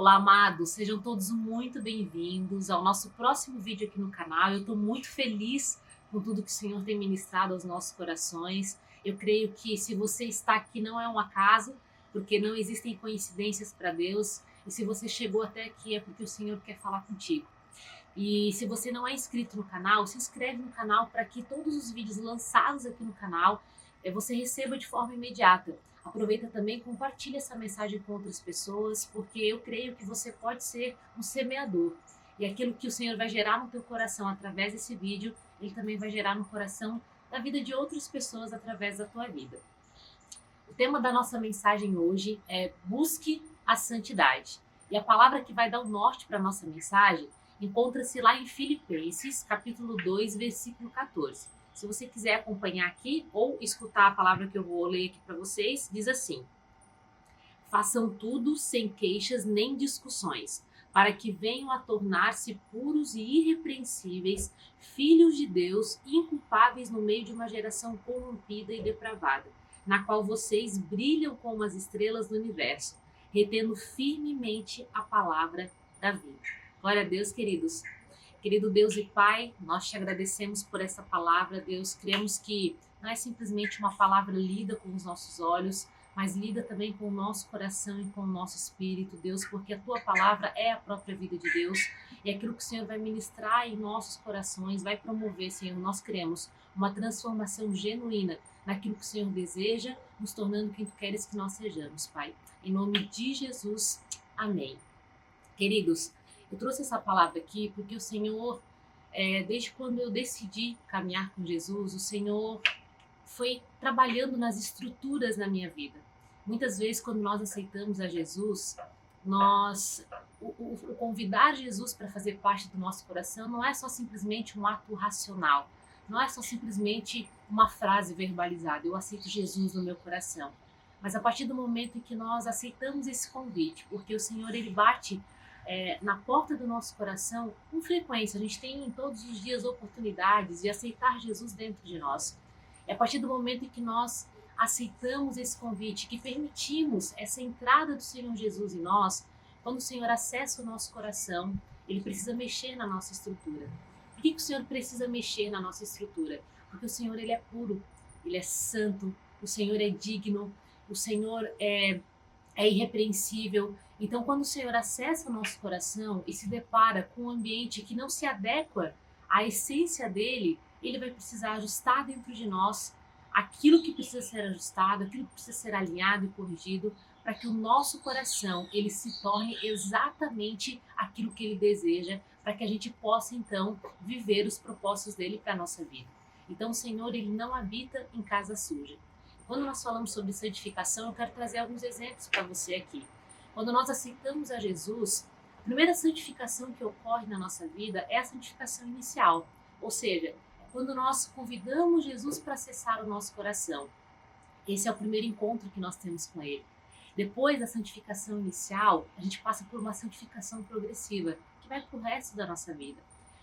Olá, amados, sejam todos muito bem-vindos ao nosso próximo vídeo aqui no canal. Eu estou muito feliz com tudo que o Senhor tem ministrado aos nossos corações. Eu creio que se você está aqui não é um acaso, porque não existem coincidências para Deus. E se você chegou até aqui é porque o Senhor quer falar contigo. E se você não é inscrito no canal, se inscreve no canal para que todos os vídeos lançados aqui no canal você receba de forma imediata. Aproveita também e compartilha essa mensagem com outras pessoas, porque eu creio que você pode ser um semeador. E aquilo que o Senhor vai gerar no teu coração através desse vídeo, Ele também vai gerar no coração da vida de outras pessoas através da tua vida. O tema da nossa mensagem hoje é busque a santidade. E a palavra que vai dar o norte para a nossa mensagem encontra-se lá em Filipenses, capítulo 2, versículo 14. Se você quiser acompanhar aqui ou escutar a palavra que eu vou ler aqui para vocês, diz assim: façam tudo sem queixas nem discussões, para que venham a tornar-se puros e irrepreensíveis, filhos de Deus, inculpáveis no meio de uma geração corrompida e depravada, na qual vocês brilham como as estrelas do universo, retendo firmemente a palavra da vida. Glória a Deus, queridos. Querido Deus e Pai, nós te agradecemos por essa palavra, Deus. Cremos que não é simplesmente uma palavra lida com os nossos olhos, mas lida também com o nosso coração e com o nosso espírito, Deus, porque a tua palavra é a própria vida de Deus e aquilo que o Senhor vai ministrar em nossos corações, vai promover, Senhor, nós cremos uma transformação genuína naquilo que o Senhor deseja, nos tornando quem tu queres que nós sejamos, Pai. Em nome de Jesus, amém. Queridos, eu trouxe essa palavra aqui porque o Senhor, desde quando eu decidi caminhar com Jesus, o Senhor foi trabalhando nas estruturas na minha vida. Muitas vezes, quando nós aceitamos a Jesus, o convidar Jesus para fazer parte do nosso coração não é só simplesmente um ato racional, não é só simplesmente uma frase verbalizada, eu aceito Jesus no meu coração. Mas a partir do momento em que nós aceitamos esse convite, porque o Senhor ele bate na porta do nosso coração com frequência, a gente tem todos os dias oportunidades de aceitar Jesus dentro de nós. É a partir do momento em que nós aceitamos esse convite, que permitimos essa entrada do Senhor Jesus em nós, quando o Senhor acessa o nosso coração, Ele precisa mexer na nossa estrutura. Por que o Senhor precisa mexer na nossa estrutura? Porque o Senhor ele é puro, Ele é santo, o Senhor é digno, o Senhor é irrepreensível. Então, quando o Senhor acessa o nosso coração e se depara com um ambiente que não se adequa à essência dele, ele vai precisar ajustar dentro de nós aquilo que precisa ser ajustado, aquilo que precisa ser alinhado e corrigido, para que o nosso coração ele se torne exatamente aquilo que ele deseja, para que a gente possa então viver os propósitos dele para a nossa vida. Então, o Senhor ele não habita em casa suja. Quando nós falamos sobre santificação, eu quero trazer alguns exemplos para você aqui. Quando nós aceitamos a Jesus, a primeira santificação que ocorre na nossa vida é a santificação inicial. Ou seja, quando nós convidamos Jesus para acessar o nosso coração. Esse é o primeiro encontro que nós temos com Ele. Depois da santificação inicial, a gente passa por uma santificação progressiva, que vai para o resto da nossa vida.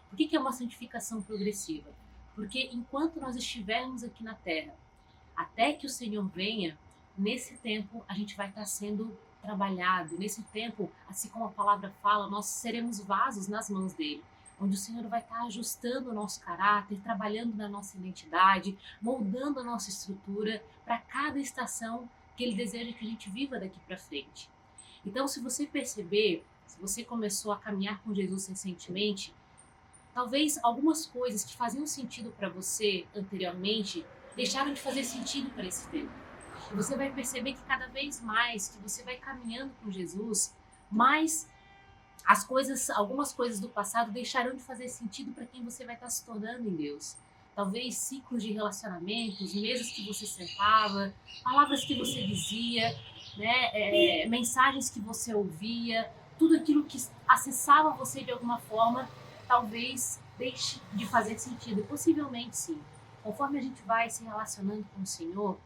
Por que é uma santificação progressiva? Porque enquanto nós estivermos aqui na Terra, até que o Senhor venha, nesse tempo a gente vai estar sendo trabalhado. Nesse tempo, assim como a palavra fala, nós seremos vasos nas mãos dele, onde o Senhor vai estar ajustando o nosso caráter, trabalhando na nossa identidade, moldando a nossa estrutura para cada estação que ele deseja que a gente viva daqui para frente. Então, se você perceber, se você começou a caminhar com Jesus recentemente, talvez algumas coisas que faziam sentido para você anteriormente deixaram de fazer sentido para esse tempo. E você vai perceber que cada vez mais que você vai caminhando com Jesus, mais algumas coisas do passado deixarão de fazer sentido para quem você vai estar se tornando em Deus. Talvez ciclos de relacionamentos, mesas que você sentava, palavras que você dizia, mensagens que você ouvia, tudo aquilo que acessava você de alguma forma, talvez deixe de fazer sentido. Possivelmente sim. Conforme a gente vai se relacionando com o Senhor,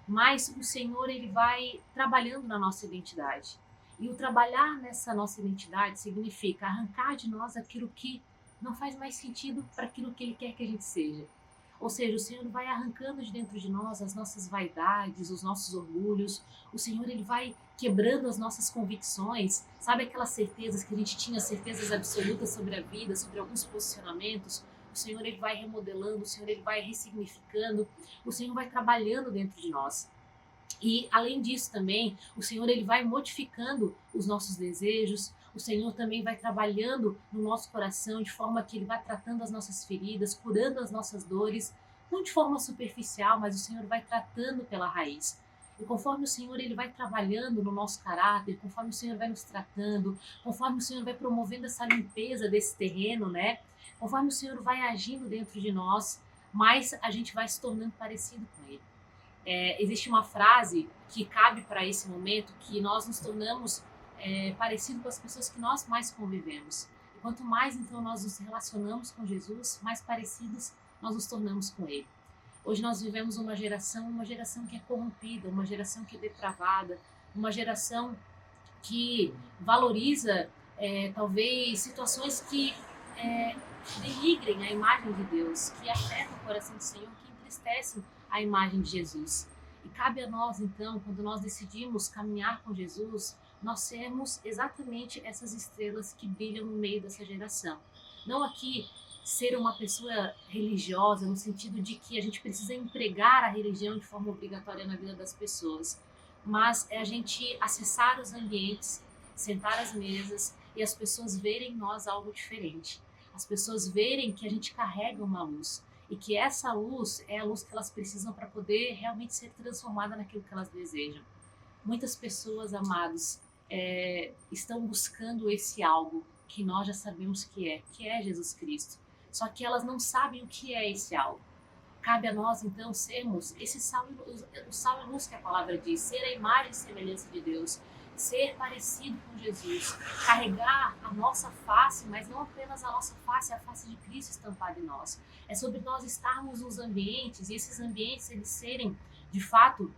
mais o Senhor ele vai trabalhando na nossa identidade. E o trabalhar nessa nossa identidade significa arrancar de nós aquilo que não faz mais sentido para aquilo que Ele quer que a gente seja. Ou seja, o Senhor vai arrancando de dentro de nós as nossas vaidades, os nossos orgulhos. O Senhor, ele vai quebrando as nossas convicções. Sabe aquelas certezas que a gente tinha, certezas absolutas sobre a vida, sobre alguns posicionamentos? O Senhor, ele vai remodelando, o Senhor, ele vai ressignificando, o Senhor vai trabalhando dentro de nós. E além disso também, o Senhor, ele vai modificando os nossos desejos. O Senhor também vai trabalhando no nosso coração de forma que ele vai tratando as nossas feridas, curando as nossas dores, não de forma superficial, mas o Senhor vai tratando pela raiz. E conforme o Senhor, ele vai trabalhando no nosso caráter, conforme o Senhor vai nos tratando, conforme o Senhor vai promovendo essa limpeza desse terreno, né? Conforme o Senhor vai agindo dentro de nós, mais a gente vai se tornando parecido com ele. Existe uma frase que cabe para esse momento, que nós nos tornamos parecido com as pessoas que nós mais convivemos. E quanto mais então nós nos relacionamos com Jesus, mais parecidos nós nos tornamos com ele. Hoje nós vivemos uma geração que é corrompida, uma geração que é depravada, uma geração que valoriza talvez situações que denigrem a imagem de Deus, que afetam o coração do Senhor, que entristecem a imagem de Jesus. E cabe a nós, então, quando nós decidimos caminhar com Jesus, nós sermos exatamente essas estrelas que brilham no meio dessa geração. Não aqui ser uma pessoa religiosa, no sentido de que a gente precisa empregar a religião de forma obrigatória na vida das pessoas, mas é a gente acessar os ambientes, sentar às mesas e as pessoas verem em nós algo diferente. As pessoas verem que a gente carrega uma luz e que essa luz é a luz que elas precisam para poder realmente ser transformada naquilo que elas desejam. Muitas pessoas, amados, estão buscando esse algo que nós já sabemos que é Jesus Cristo. Só que elas não sabem o que é esse algo. Cabe a nós, então, sermos esse sal e luz que a palavra diz, ser a imagem e semelhança de Deus, ser parecido com Jesus, carregar a nossa face, mas não apenas a nossa face, a face de Cristo estampada em nós. É sobre nós estarmos nos ambientes e esses ambientes eles serem, de fato,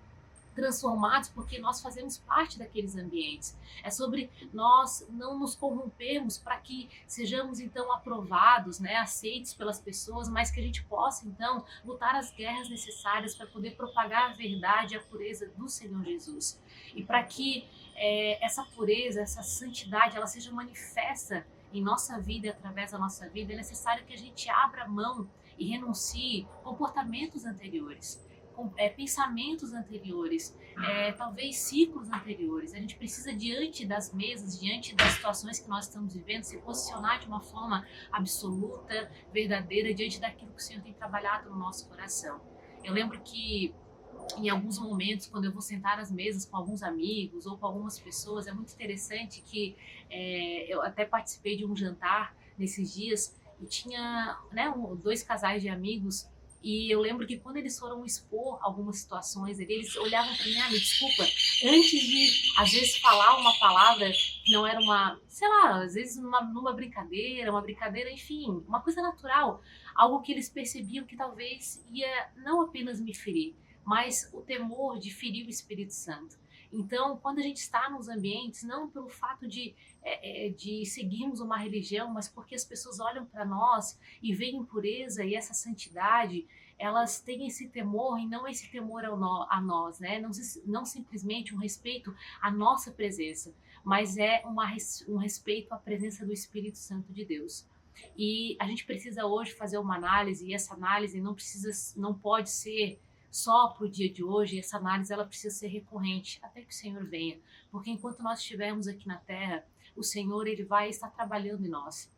transformados porque nós fazemos parte daqueles ambientes. É sobre nós não nos corrompermos para que sejamos então aprovados, né, aceitos pelas pessoas, mas que a gente possa então lutar as guerras necessárias para poder propagar a verdade e a pureza do Senhor Jesus. E para que essa pureza, essa santidade, ela seja manifesta em nossa vida e através da nossa vida, é necessário que a gente abra mão e renuncie comportamentos anteriores. Pensamentos anteriores, talvez ciclos anteriores. A gente precisa, diante das mesas, diante das situações que nós estamos vivendo, se posicionar de uma forma absoluta, verdadeira, diante daquilo que o Senhor tem trabalhado no nosso coração. Eu lembro que em alguns momentos, quando eu vou sentar às mesas com alguns amigos ou com algumas pessoas, é muito interessante que eu até participei de um jantar nesses dias e tinha, né, dois casais de amigos. E eu lembro que quando eles foram expor algumas situações, eles olhavam para mim, me desculpa, antes de, às vezes, falar uma palavra que não era uma, sei lá, às vezes numa brincadeira, enfim, uma coisa natural, algo que eles percebiam que talvez ia não apenas me ferir, mas o temor de ferir o Espírito Santo. Então, quando a gente está nos ambientes, não pelo fato de seguirmos uma religião, mas porque as pessoas olham para nós e veem impureza e essa santidade, elas têm esse temor e não esse temor a nós, né? Não simplesmente um respeito à nossa presença, mas um respeito à presença do Espírito Santo de Deus. E a gente precisa hoje fazer uma análise, e essa análise não pode ser só para o dia de hoje. Essa análise ela precisa ser recorrente até que o Senhor venha, porque enquanto nós estivermos aqui na terra, o Senhor ele vai estar trabalhando em nós.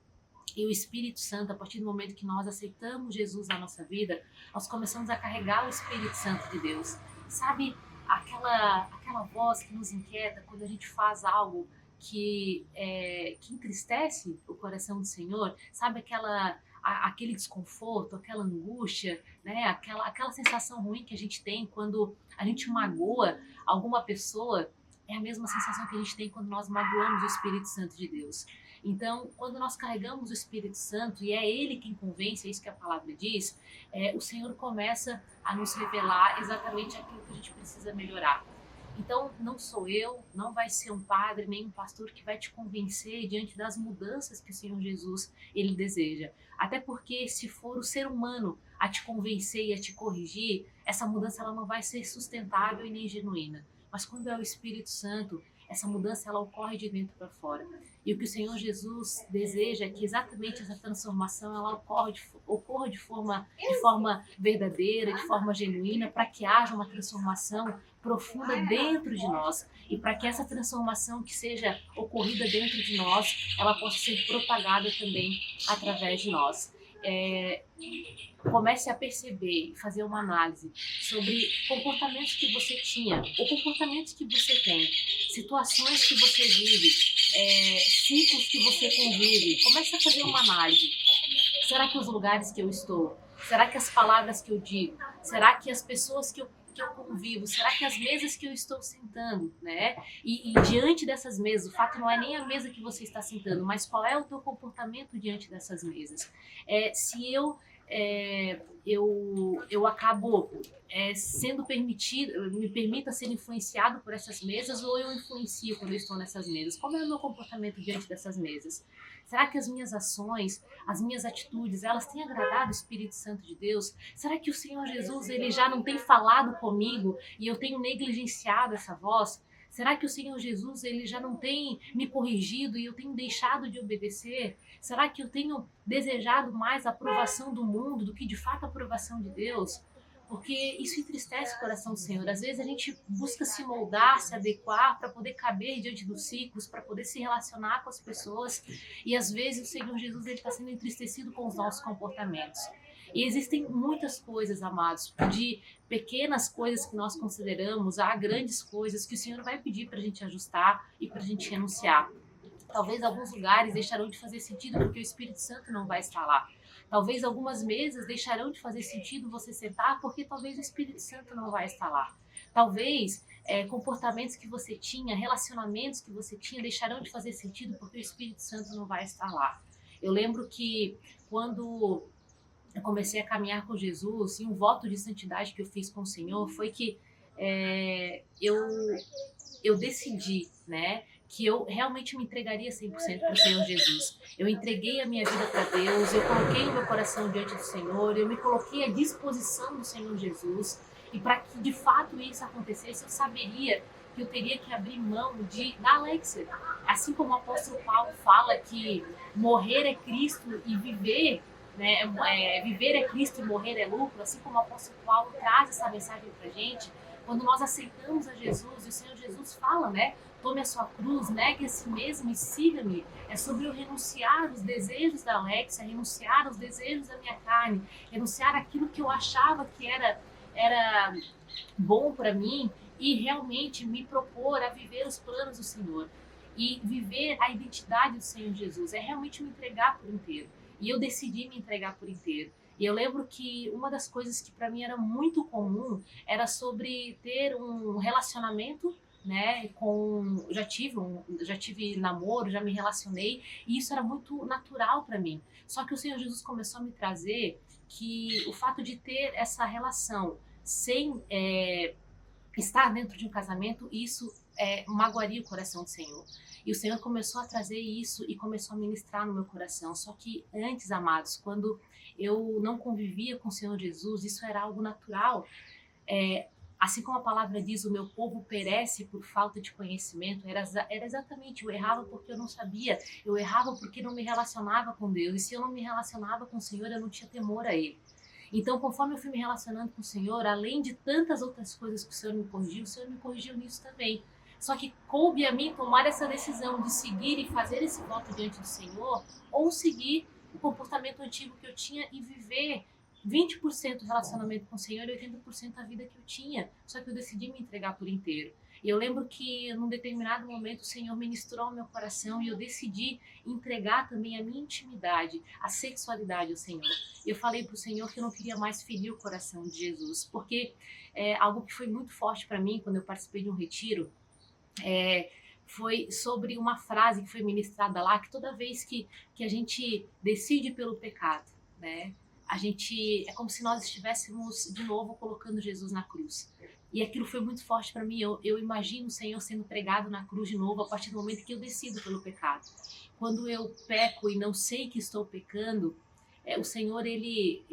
E o Espírito Santo, a partir do momento que nós aceitamos Jesus na nossa vida, nós começamos a carregar o Espírito Santo de Deus. Sabe aquela voz que nos inquieta quando a gente faz algo que entristece o coração do Senhor? Sabe aquele desconforto, aquela angústia, né? Aquela sensação ruim que a gente tem quando a gente magoa alguma pessoa, é a mesma sensação que a gente tem quando nós magoamos o Espírito Santo de Deus. Então, quando nós carregamos o Espírito Santo, e é Ele quem convence, é isso que a palavra diz, o Senhor começa a nos revelar exatamente aquilo que a gente precisa melhorar. Então, não sou eu, não vai ser um padre, nem um pastor que vai te convencer diante das mudanças que o Senhor Jesus, ele deseja. Até porque se for o ser humano a te convencer e a te corrigir, essa mudança ela não vai ser sustentável e nem genuína. Mas quando é o Espírito Santo, essa mudança ela ocorre de dentro para fora. E o que o Senhor Jesus deseja é que exatamente essa transformação ela ocorra de forma verdadeira, de forma genuína, para que haja uma transformação profunda dentro de nós e para que essa transformação que seja ocorrida dentro de nós, ela possa ser propagada também através de nós. Comece a perceber e fazer uma análise sobre comportamentos que você tinha ou comportamentos que você tem, situações que você vive, ciclos que você convive. Comece a fazer uma análise. Será que os lugares que eu estou, será que as palavras que eu digo, será que as pessoas que eu convivo, será que as mesas que eu estou sentando, né? E diante dessas mesas, o fato não é nem a mesa que você está sentando, mas qual é o teu comportamento diante dessas mesas. Se eu acabo sendo permitido, me permita ser influenciado por essas mesas ou eu influencio quando eu estou nessas mesas? Como é o meu comportamento diante dessas mesas? Será que as minhas ações, as minhas atitudes, elas têm agradado o Espírito Santo de Deus? Será que o Senhor Jesus ele já não tem falado comigo e eu tenho negligenciado essa voz? Será que o Senhor Jesus ele já não tem me corrigido e eu tenho deixado de obedecer? Será que eu tenho desejado mais a aprovação do mundo do que de fato a aprovação de Deus? Porque isso entristece o coração do Senhor. Às vezes a gente busca se moldar, se adequar para poder caber diante dos ciclos, para poder se relacionar com as pessoas. E às vezes o Senhor Jesus está sendo entristecido com os nossos comportamentos. E existem muitas coisas, amados, de pequenas coisas que nós consideramos a grandes coisas que o Senhor vai pedir para a gente ajustar e para a gente renunciar. Talvez alguns lugares deixarão de fazer sentido porque o Espírito Santo não vai estar lá. Talvez algumas mesas deixarão de fazer sentido você sentar porque talvez o Espírito Santo não vai estar lá. Talvez comportamentos que você tinha, relacionamentos que você tinha deixarão de fazer sentido porque o Espírito Santo não vai estar lá. Eu lembro que quando eu comecei a caminhar com Jesus e um voto de santidade que eu fiz com o Senhor foi que eu decidi, né, que eu realmente me entregaria 100% para o Senhor Jesus. Eu entreguei a minha vida para Deus, eu coloquei o meu coração diante do Senhor, eu me coloquei à disposição do Senhor Jesus. E para que de fato isso acontecesse, eu saberia que eu teria que abrir mão da Alexia. Assim como o apóstolo Paulo fala que morrer é Cristo e viver, né, viver é Cristo e morrer é lucro, assim como o apóstolo Paulo traz essa mensagem para a gente, quando nós aceitamos a Jesus, e o Senhor Jesus fala, né? Tome a sua cruz, negue a si mesmo e siga-me. É sobre eu renunciar aos desejos da Alexia, renunciar aos desejos da minha carne, renunciar aquilo que eu achava que era bom para mim e realmente me propor a viver os planos do Senhor. E viver a identidade do Senhor Jesus é realmente me entregar por inteiro. E eu decidi me entregar por inteiro. E eu lembro que uma das coisas que para mim era muito comum era sobre ter um relacionamento, né, já tive namoro, já me relacionei, e isso era muito natural para mim. Só que o Senhor Jesus começou a me trazer que o fato de ter essa relação sem estar dentro de um casamento, isso magoaria o coração do Senhor. E o Senhor começou a trazer isso e começou a ministrar no meu coração. Só que antes, amados, quando eu não convivia com o Senhor Jesus, isso era algo natural. Assim como a palavra diz, o meu povo perece por falta de conhecimento, era exatamente, eu errava porque eu não sabia, eu errava porque não me relacionava com Deus, e se eu não me relacionava com o Senhor, eu não tinha temor a Ele. Então, conforme eu fui me relacionando com o Senhor, além de tantas outras coisas que o Senhor me corrigiu nisso também. Só que coube a mim tomar essa decisão de seguir e fazer esse voto diante do Senhor, ou seguir o comportamento antigo que eu tinha e viver 20% relacionamento com o Senhor e 80% a vida que eu tinha. Só que eu decidi me entregar por inteiro. E eu lembro que num determinado momento o Senhor ministrou ao meu coração e eu decidi entregar também a minha intimidade, a sexualidade ao Senhor. Eu falei para o Senhor que eu não queria mais ferir o coração de Jesus, porque algo que foi muito forte para mim quando eu participei de um retiro, foi sobre uma frase que foi ministrada lá, que toda vez que a gente decide pelo pecado, né, é como se nós estivéssemos de novo colocando Jesus na cruz. E aquilo foi muito forte para mim. Eu imagino o Senhor sendo pregado na cruz de novo a partir do momento que eu decido pelo pecado. Quando eu peco e não sei que estou pecando, o Senhor ele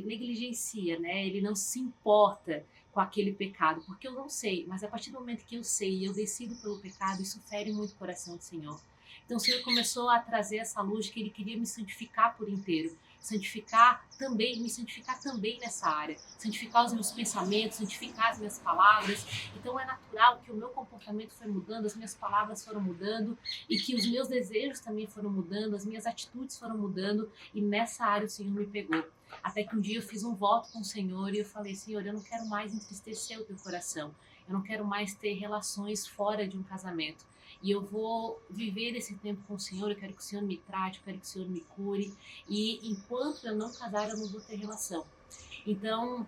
negligencia, né? Ele não se importa com aquele pecado, porque eu não sei, mas a partir do momento que eu sei e eu decido pelo pecado, isso fere muito o coração do Senhor. Então o Senhor começou a trazer essa luz que Ele queria me santificar por inteiro, me santificar também nessa área, santificar os meus pensamentos, santificar as minhas palavras. Então é natural que o meu comportamento foi mudando, as minhas palavras foram mudando e que os meus desejos também foram mudando, as minhas atitudes foram mudando e nessa área o Senhor me pegou. Até que um dia eu fiz um voto com o Senhor e eu falei: Senhor, eu não quero mais entristecer o teu coração, eu não quero mais ter relações fora de um casamento. E eu vou viver esse tempo com o Senhor, eu quero que o Senhor me trate, eu quero que o Senhor me cure. E enquanto eu não casar, eu não vou ter relação. Então,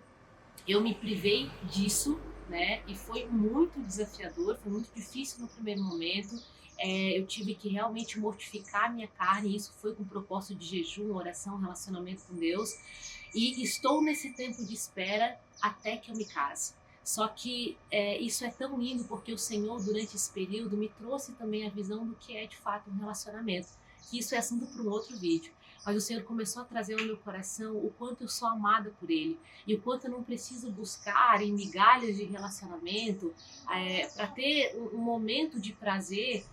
eu me privei disso, né? E foi muito desafiador, foi muito difícil no primeiro momento. Eu tive que realmente mortificar a minha carne, e isso foi com o propósito de jejum, oração, relacionamento com Deus. E estou nesse tempo de espera até que eu me case. Só que isso é tão lindo porque o Senhor, durante esse período, me trouxe também a visão do que é de fato um relacionamento. Que isso é assunto para um outro vídeo. Mas o Senhor começou a trazer ao meu coração o quanto eu sou amada por Ele e o quanto eu não preciso buscar em migalhas de relacionamento para ter um momento de prazer.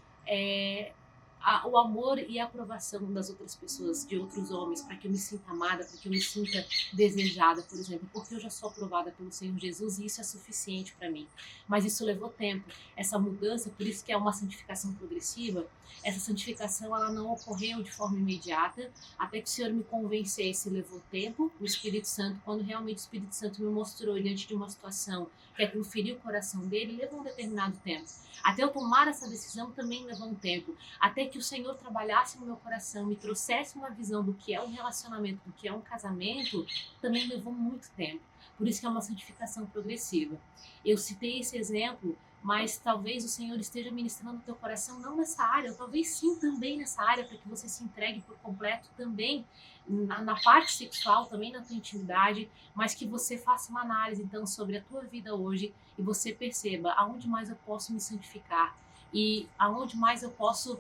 O amor e a aprovação das outras pessoas, de outros homens, para que eu me sinta amada, para que eu me sinta desejada, por exemplo, porque eu já sou aprovada pelo Senhor Jesus e isso é suficiente para mim. Mas isso levou tempo, essa mudança, por isso que é uma santificação progressiva. Essa santificação ela não ocorreu de forma imediata, até que o Senhor me convencesse, levou tempo. O Espírito Santo, quando realmente o Espírito Santo me mostrou diante de uma situação que aquilo feriu o coração dele, levou um determinado tempo. Até eu tomar essa decisão também levou um tempo. Até que o Senhor trabalhasse no meu coração, me trouxesse uma visão do que é um relacionamento, do que é um casamento, também levou muito tempo. Por isso que é uma santificação progressiva. Eu citei esse exemplo, mas talvez o Senhor esteja ministrando no teu coração não nessa área, ou talvez sim também nessa área, para que você se entregue por completo também na parte sexual, também na tua intimidade, mas que você faça uma análise então sobre a tua vida hoje e você perceba aonde mais eu posso me santificar e aonde mais eu posso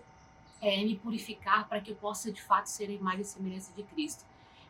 me purificar para que eu possa de fato ser a imagem e semelhança de Cristo.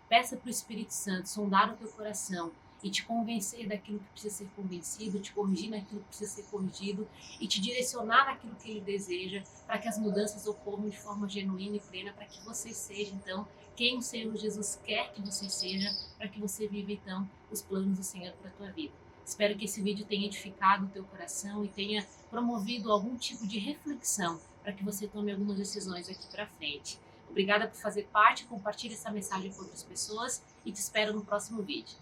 Peça para o Espírito Santo sondar o teu coração e te convencer daquilo que precisa ser convencido, te corrigir naquilo que precisa ser corrigido e te direcionar naquilo que Ele deseja para que as mudanças ocorram de forma genuína e plena, para que você seja, então, quem o Senhor Jesus quer que você seja, para que você viva, então, os planos do Senhor para a tua vida. Espero que esse vídeo tenha edificado o teu coração e tenha promovido algum tipo de reflexão para que você tome algumas decisões aqui para frente. Obrigada por fazer parte, compartilhe essa mensagem com outras pessoas e te espero no próximo vídeo.